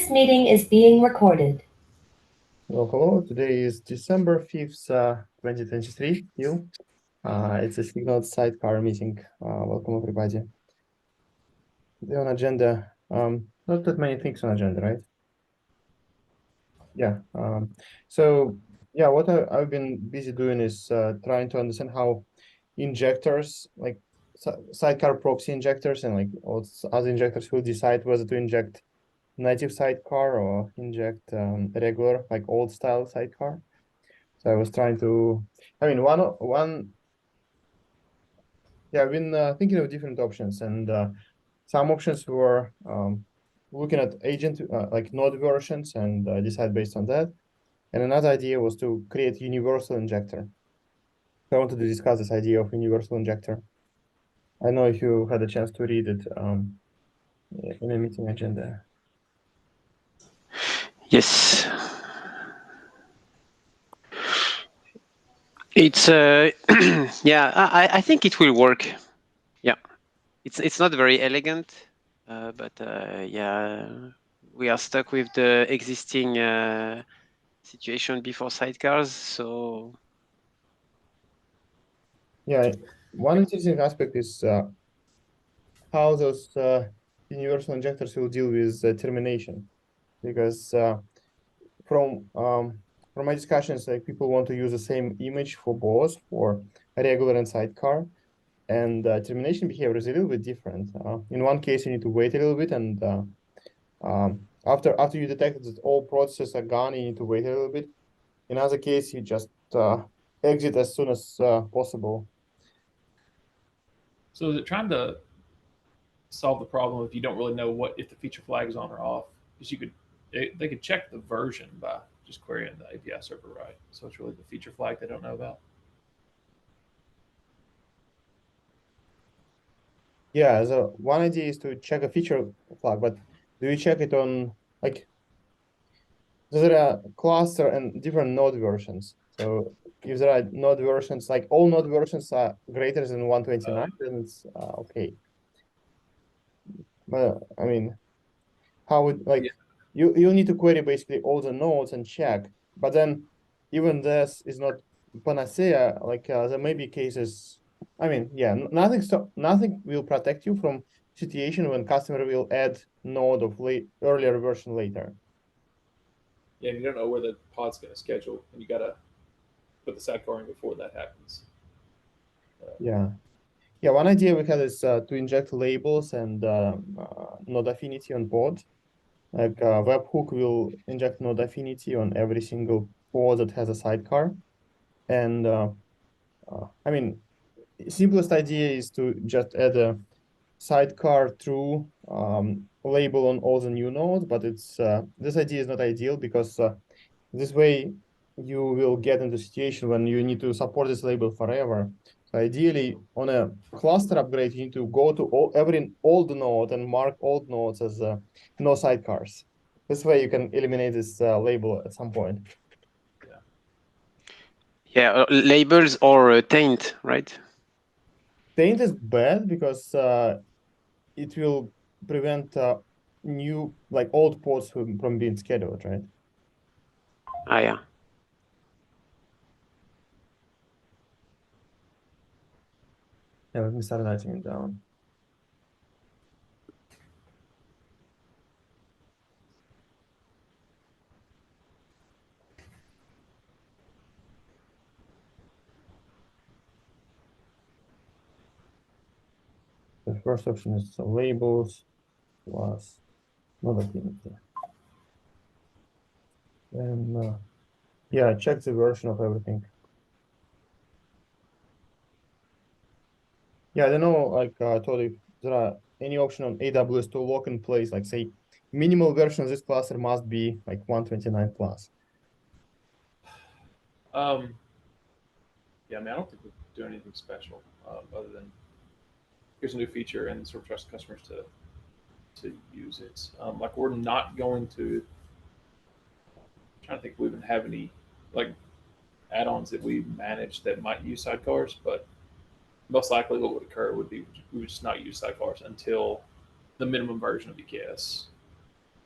This meeting is being recorded. Well, hello. Today is December 5th, 2023. It's a SIG Node Sidecar meeting. Welcome, everybody. Today on agenda, not that many things on agenda, right? Yeah. What I've been busy doing is trying to understand how injectors, like sidecar proxy injectors and like all other injectors will decide whether to inject native sidecar or inject regular, like old style sidecar. So I was trying to, I've been thinking of different options, and some options were looking at agent, like node versions, and decide based on that. And another idea was to create universal injector. So I wanted to discuss this idea of universal injector. I don't know if you had a chance to read it in a meeting agenda. Yes. It's yeah, I think it will work. Yeah, it's not very elegant, but yeah, we are stuck with the existing situation before sidecars. So Yeah, one interesting aspect is how those universal injectors will deal with termination, because from my discussions, like people want to use the same image for both, for regular and sidecar, and termination behavior is a little bit different. In one case, you need to wait a little bit, and after you detect that all processes are gone, you need to wait a little bit. In other case, you just exit as soon as possible. So is it trying to solve the problem if you don't really know if the feature flag is on or off? Because they could check the version by just querying the API server, right? So it's really the feature flag they don't know about. Yeah, so one idea is to check a feature flag, but do you check it on, like, there are cluster and different node versions. So if there are node versions, like all node versions are greater than 129, then it's okay. But I mean, how would, like, you need to query basically all the nodes and check, but then even this is not panacea. Like there may be cases, I mean, yeah, nothing will protect you from situation when customer will add node of earlier version later. Yeah, and you don't know where the pod's going to schedule, and you got to put the sidecar in before that happens. Yeah. One idea we had is to inject labels and node affinity on pod. Like webhook will inject node affinity on every single pod that has a sidecar. And I mean, simplest idea is to just add a sidecar true label on all the new nodes, but it's this idea is not ideal because this way you will get into a situation when you need to support this label forever. So ideally, on a cluster upgrade, you need to go to every old node and mark old nodes as no sidecars. This way you can eliminate this label at some point. yeah, labels or taint, right? Taint is bad because it will prevent new, like old pods from being scheduled, right? Ah, yeah. Yeah, let me start writing it down. The first option is labels plus node affinity. And yeah, check the version of everything. Yeah, I don't know, like totally, if there are any option on AWS to lock in place, like say, minimal version of this cluster must be like 129 plus. Yeah, I mean, I don't think we do anything special other than here's a new feature and sort of trust customers to use it. Like we're not going to. I'm trying to think if we even have any like add-ons that we manage that might use sidecars, but most likely what would occur would be we would just not use sidecars until the minimum version of EKS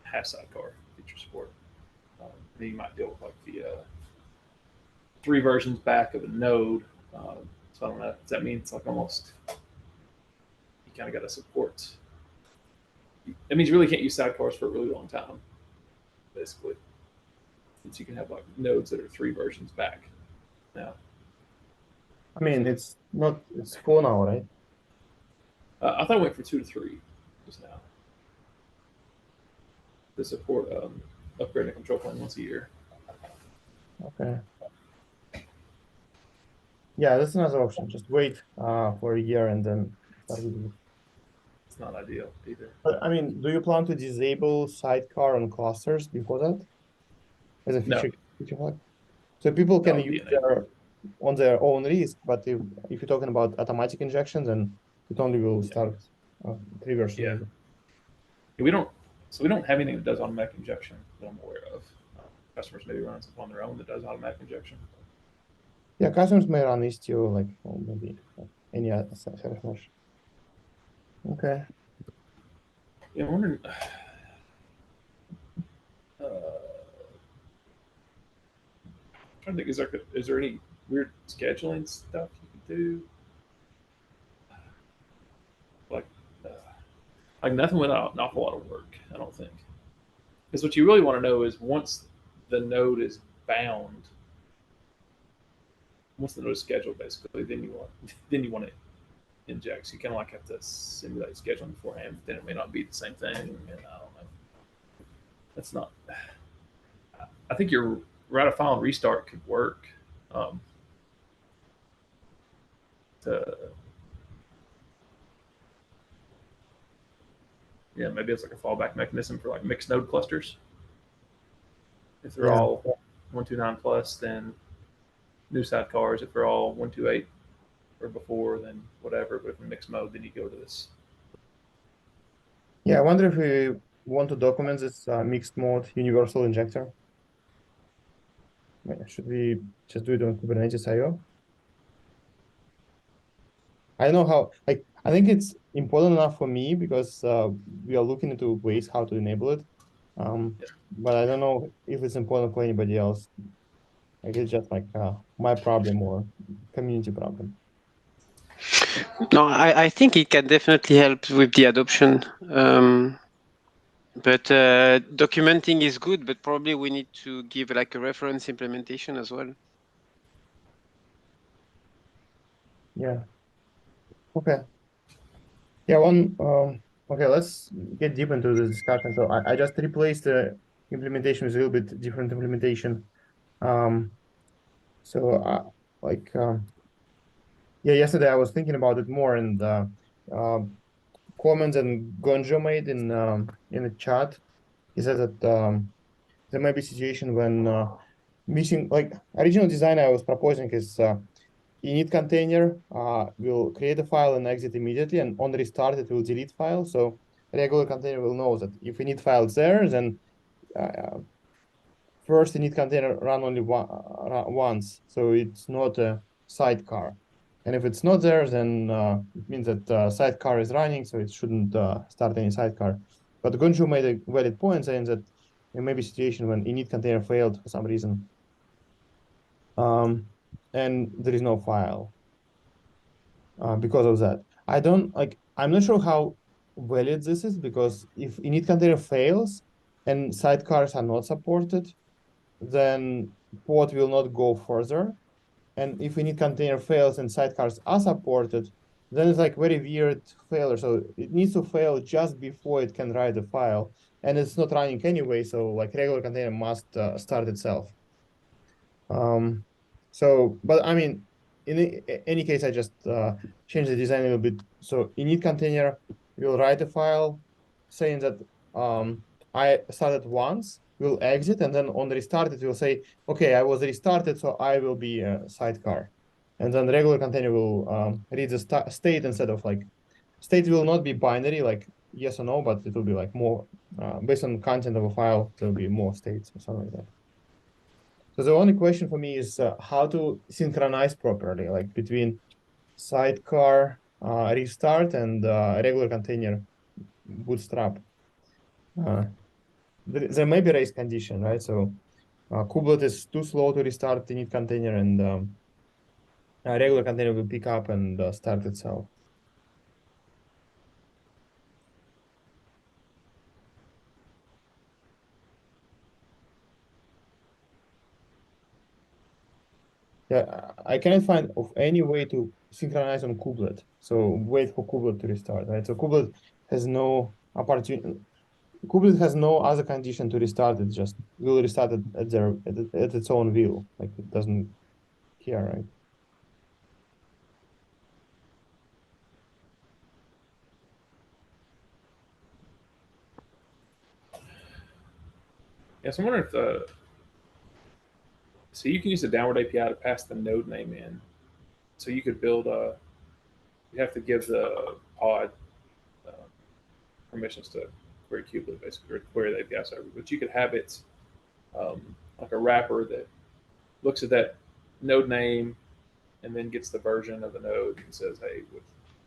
has sidecar. extra support. Then you might deal with like the 3 versions back of a node. So I don't know. Does that mean it's like almost you kind of got to support? That means you really can't use sidecars for a really long time, basically, since you can have like nodes that are 3 versions back now. I mean, it's 4 now, right? I thought I went for 2 to 3 just now to support upgrading the control plane once a year. Okay. Yeah, that's another option. Just wait for a year and then start using it. It's not ideal either. But I mean, do you plan to disable sidecar on clusters before that? As a No. feature flag? So people can That would be use on their own risk, but if you're talking about automatic injections, then it only will start 3 versions Yeah. later. We don't have anything that does automatic injection that I'm aware of. Customers maybe run something on their own that does automatic injection. Yeah, customers may run Istio, like, or maybe any other service mesh. Okay. Yeah, I'm wondering. Trying to think, is there any weird scheduling stuff you can do? Like nothing without an awful lot of work, I don't think. Because what you really want to know is once the node is bound, once the node is scheduled, basically, then you want to inject. So you kind of like have to simulate scheduling beforehand. But then it may not be the same thing, and I don't know. That's not. I think your write a file and restart could work. Yeah, maybe it's like a fallback mechanism for like mixed node clusters. If they're all 129 plus, then new sidecars. If they're all 128 or before, then whatever. But if in mixed mode, then you go to this. Yeah, I wonder if we want to document this mixed mode universal injector. Should we just do it on kubernetes-io? I don't know how, like, I think it's important enough for me because we are looking into ways how to enable it. But I don't know if it's important for anybody else. Like, it's just like my problem or community problem. No, I think it can definitely help with the adoption. But documenting is good, but probably we need to give like a reference implementation as well. Yeah. Okay. Yeah, okay, let's get deep into the discussion. So I just replaced the implementation with a little bit different implementation. Yeah, yesterday I was thinking about it more, and comments and Gonjo made in the chat. He said that there may be situation when missing, like, original design I was proposing is init container will create a file and exit immediately, and on restart it will delete file. So regular container will know that if init file is there, then first init container run only once, so it's not a sidecar. And if it's not there, then it means that sidecar is running, so it shouldn't start any sidecar. But Gonju made a valid point saying that there may be a situation when init container failed for some reason, and there is no file because of that. I'm not sure how valid this is, because if init container fails and sidecars are not supported, then pod will not go further. And if init container fails and sidecars are supported, then it's like very weird failure. So it needs to fail just before it can write the file, and it's not running anyway. So like regular container must start itself. But I mean, in any case, I just changed the design a little bit. So init container will write a file saying that I started once, will exit, and then on restart it will say, okay, I was restarted, so I will be a sidecar. And then the regular container will read the state instead of like, state will not be binary, like yes or no, but it will be like more based on content of a file, there will be more states or something like that. So the only question for me is how to synchronize properly, like between sidecar restart and regular container bootstrap. there may be race condition, right? So kubelet is too slow to restart the init container, and a regular container will pick up and start itself. Yeah, I cannot find of any way to synchronize on kubelet. So wait for kubelet to restart, right? So kubelet has no opportunity. Kubelet has no other condition to restart. It just will restart it at its own will. Like it doesn't care, right? Yeah, so I'm wondering if so you can use the downward API to pass the node name in. So you could build a. You have to give the pod permissions to query kubelet basically, or query the API server. But you could have it like a wrapper that looks at that node name and then gets the version of the node and says, "Hey,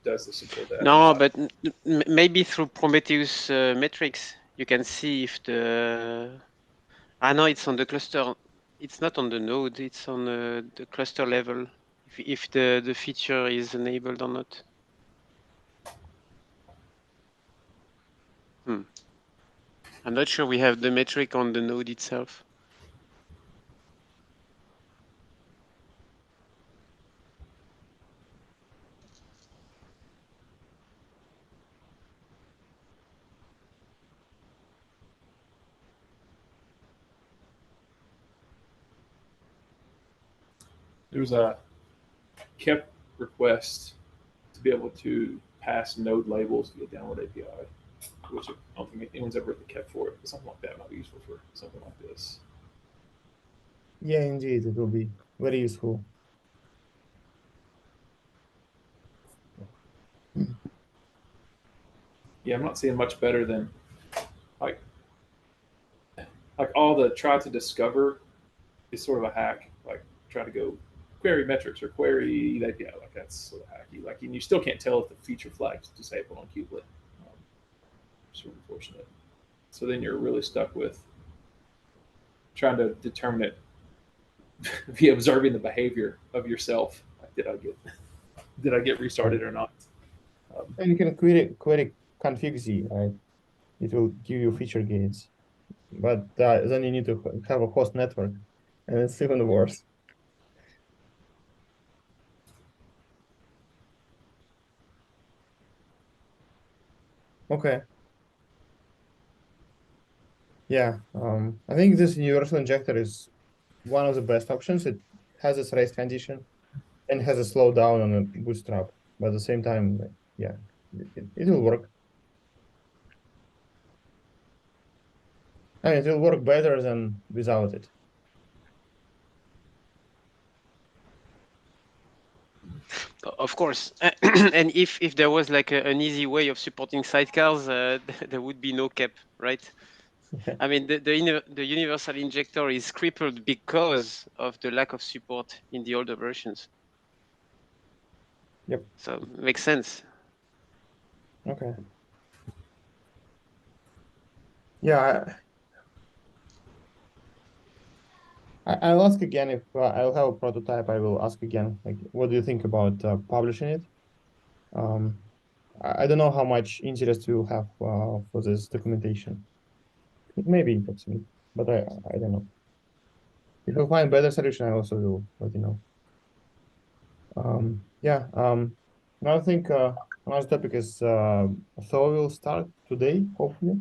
does this support that?" No, but maybe through Prometheus metrics, you can see if the. I know it's on the cluster. It's not on the node. It's on the cluster level. If the feature is enabled or not. I'm not sure we have the metric on the node itself. There was a kept request to be able to pass node labels via download API, which I don't think anyone's ever really kept for it, but something like that might be useful for something like this. Yeah, indeed, it will be very useful. Yeah, I'm not seeing much better than like all the try to discover is sort of a hack. Like try to go query metrics or query the API, like that's sort of hacky. Like, and you still can't tell if the feature flag's disabled on kubelet. Sort of unfortunate. So then you're really stuck with trying to determine it via observing the behavior of yourself. Like, did I get restarted or not? And you can query config z, right? It will give you feature gains, but then you need to have a host network, and it's even worse. Okay. Yeah, I think this universal injector is one of the best options. It has its race condition and has a slowdown on a bootstrap, but at the same time, yeah, it will work. I mean, it will work better than without it. Of course, and if there was like an easy way of supporting sidecars, there would be no cap, right? Yeah. I mean, the universal injector is crippled because of the lack of support in the older versions. Yep. So makes sense. Okay. Yeah, I'll ask again if I'll have a prototype. I will ask again, like, what do you think about publishing it? I don't know how much interest you have for this documentation. It may be interesting, but I don't know. If you find better solution, I also will let you know. Yeah. Another thing, another topic is Thor will start today, hopefully.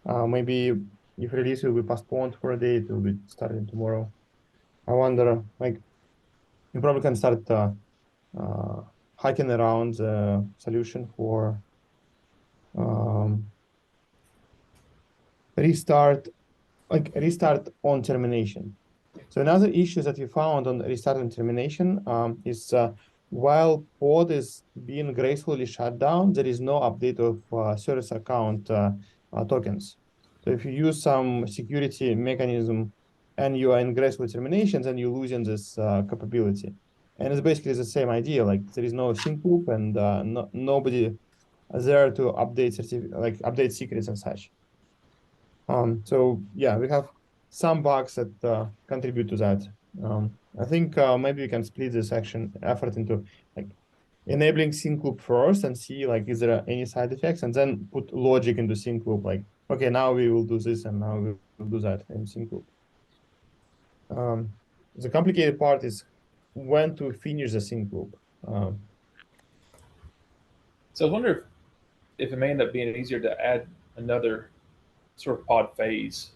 Maybe if release will be postponed for a day, it will be starting tomorrow. I wonder, like, you probably can start hacking around the solution for restart on termination. So another issue that we found on restart and termination is while pod is being gracefully shut down, there is no update of service account tokens. So if you use some security mechanism and you are in graceful termination, then you're losing this capability. And it's basically the same idea. Like there is no sync loop and nobody there to update update secrets and such. So yeah, we have some bugs that contribute to that. I think maybe we can split this action effort into like enabling sync loop first and see like is there any side effects, and then put logic into sync loop. Like, okay, now we will do this and now we will do that in sync loop. The complicated part is when to finish the sync loop. So I wonder if it may end up being easier to add another sort of pod phase,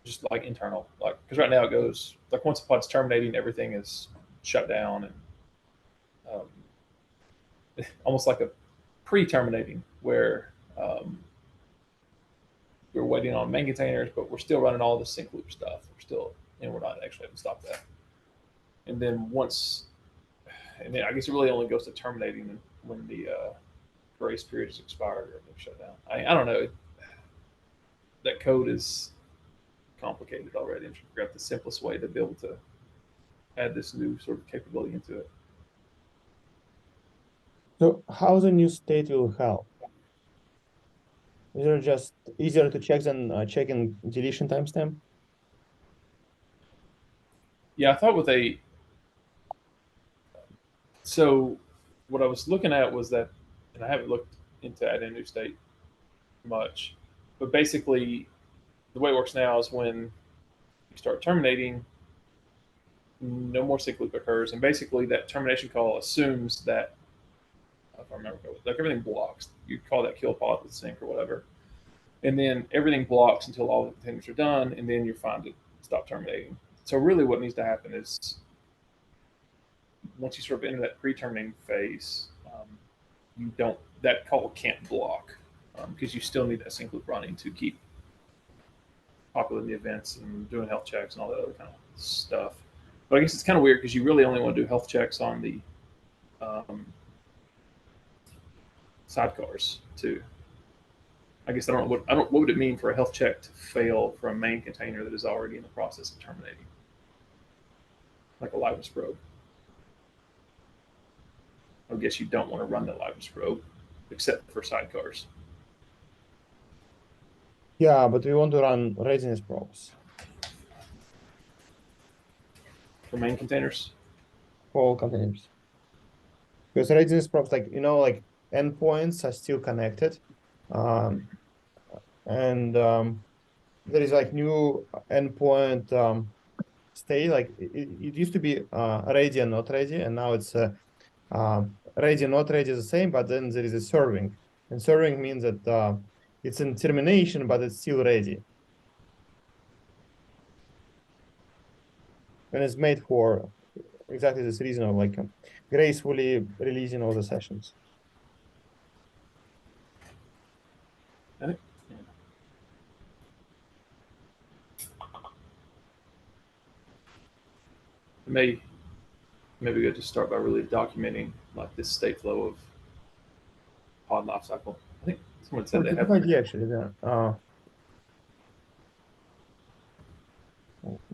just like internal, like because right now it goes like once the pod's terminating, everything is shut down and almost like a pre-terminating where we're waiting on main containers, but we're still running all the sync loop stuff. We're not actually having to stop that. And then I guess it really only goes to terminating when the grace period is expired or they're shut down. I don't know. That code is complicated already. I'm trying to figure out the simplest way to be able to add this new sort of capability into it. So how the new state will help? Is it just easier to check than checking deletion timestamp? Yeah, I thought so what I was looking at was that, and I haven't looked into adding a new state much, but basically the way it works now is when you start terminating, no more sync loop occurs, and basically that termination call assumes that, if I remember, like everything blocks. You call that kill pod with sync or whatever, and then everything blocks until all the containers are done, and then you're fine to stop terminating. So really, what needs to happen is once you sort of enter that pre-terminating phase, that call can't block because you still need that sync loop running to keep populating the events and doing health checks and all that other kind of stuff. But I guess it's kind of weird because you really only want to do health checks on the sidecars too. I guess I don't know what would it mean for a health check to fail for a main container that is already in the process of terminating, like a liveness probe. I guess you don't want to run the liveness probe except for sidecars. Yeah, but we want to run readiness probes For main containers? for all containers. Because readiness probes, like, like endpoints are still connected. And there is like new endpoint state, like it used to be ready and not ready, and now it's ready and not ready is the same, but then there is a serving. And serving means that it's in termination, but it's still ready. And it's made for exactly this reason of like gracefully releasing all the sessions. I think, maybe good to start by really documenting like this state flow of pod life cycle. I think someone said they have. Idea actually, yeah.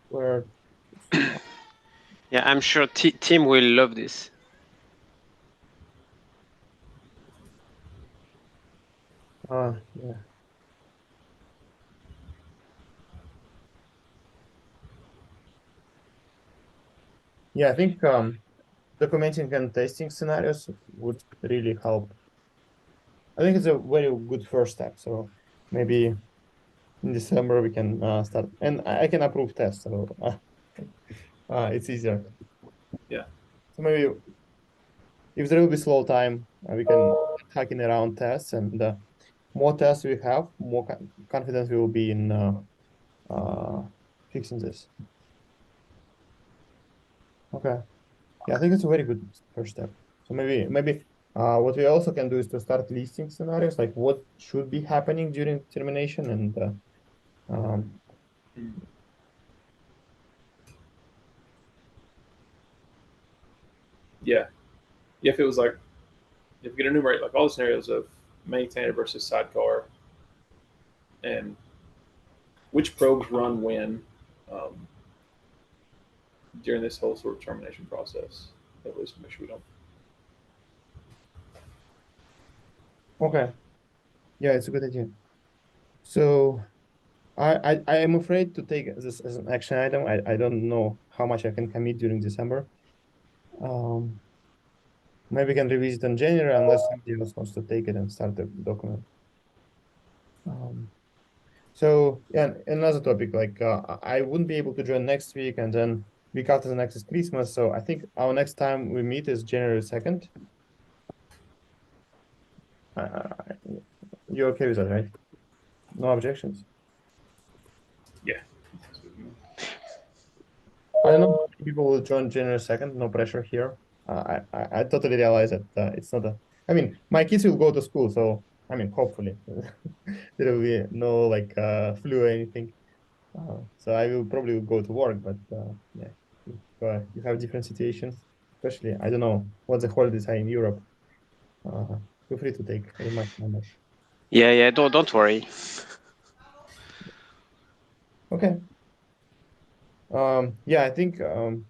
Where? Yeah, I'm sure Tim will love this. Yeah. Yeah, I think documenting and testing scenarios would really help. I think it's a very good first step. So maybe in December we can start, and I can approve tests. So it's easier. Yeah. So maybe if there will be slow time, we can hacking around tests, and more tests we have, more confidence we will be in fixing this. Okay. Yeah, I think it's a very good first step. So maybe what we also can do is to start listing scenarios, like what should be happening during termination, and Yeah. If it was like, if you could enumerate like all the scenarios of main container versus sidecar and which probes run when during this whole sort of termination process, at least make sure we don't. Okay. Yeah, it's a good idea. So I am afraid to take this as an action item. I don't know how much I can commit during December. Maybe we can revisit in January unless somebody else wants to take it and start the document. So yeah, another topic, like I wouldn't be able to join next week, and then week after the next is Christmas. So I think our next time we meet is January 2nd. You're okay with that, right? No objections? Yeah. I don't know. People will join January 2nd. No pressure here. I totally realize that it's not a. I mean, my kids will go to school, so I mean, hopefully there will be no like flu or anything. So I will probably go to work, but yeah, if you have different situations, especially I don't know what the holidays are in Europe. Feel free to take remote numbers. Yeah. Don't worry. Okay. Yeah, I think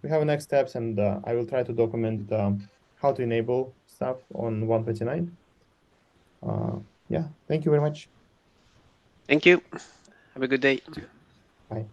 we have next steps, and I will try to document how to enable stuff on 129. Yeah, thank you very much. Thank you. Have a good day. Bye.